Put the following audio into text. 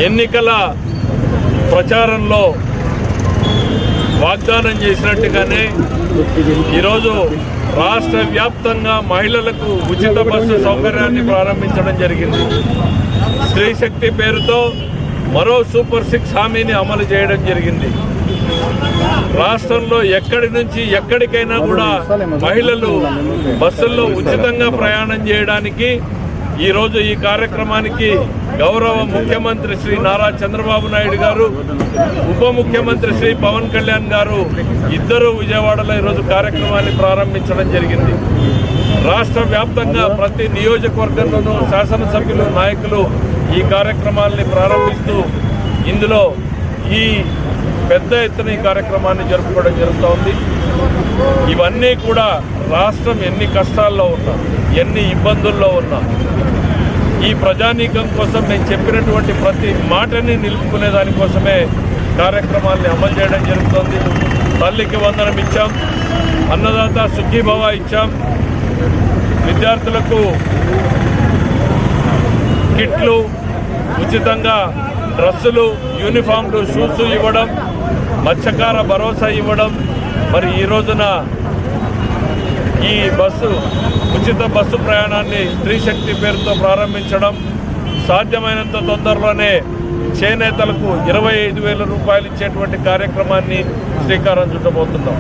ఎన్నికల ప్రచారంలో వాగ్దానం చేసినట్టుగానే ఈరోజు రాష్ట్ర వ్యాప్తంగా మహిళలకు ఉచిత బస్సు సౌకర్యాన్ని ప్రారంభించడం జరిగింది. స్త్రీ శక్తి పేరుతో మరో సూపర్ 6 హామీని అమలు చేయడం జరిగింది. రాష్ట్రంలో ఎక్కడి నుంచి ఎక్కడికైనా కూడా మహిళలు బస్సుల్లో ఉచితంగా ప్రయాణం చేయడానికి ఈరోజు ఈ కార్యక్రమానికి గౌరవ ముఖ్యమంత్రి శ్రీ నారా చంద్రబాబు నాయుడు గారు, ఉప ముఖ్యమంత్రి శ్రీ పవన్ కళ్యాణ్ గారు ఇద్దరు విజయవాడలో ఈరోజు కార్యక్రమాన్ని ప్రారంభించడం జరిగింది. రాష్ట్ర వ్యాప్తంగా ప్రతి నియోజకవర్గంలోనూ శాసనసభ్యులు, నాయకులు ఈ కార్యక్రమాన్ని ప్రారంభిస్తూ ఇందులో ఈ పెద్ద ఎత్తున ఈ కార్యక్రమాన్ని జరుపుకోవడం జరుగుతోంది. ఇవన్నీ కూడా రాష్ట్రం ఎన్ని కష్టాల్లో ఉన్నా, ఎన్ని ఇబ్బందుల్లో ఉన్నా ఈ ప్రజానీకం కోసం నేను చెప్పినటువంటి ప్రతి మాటని నిలుపుకునే దానికోసమే కార్యక్రమాల్ని అమలు చేయడం జరుగుతోంది. తల్లికి వందనం ఇచ్చాం, అన్నదాత సుఖీభవ ఇచ్చాం, విద్యార్థులకు కిట్లు, ఉచితంగా డ్రెస్సులు, యూనిఫామ్లు, షూస్ ఇవ్వడం, మత్స్యకార భరోసా ఇవ్వడం, మరి ఈ రోజున ఈ ఉచిత బస్సు ప్రయాణాన్ని స్త్రీ శక్తి పేరుతో ప్రారంభించడం, సాధ్యమైనంత తొందరలోనే చేనేతలకు 25,000 రూపాయలు ఇచ్చేటువంటి కార్యక్రమాన్ని శ్రీకారం చుట్టబోతున్నాం.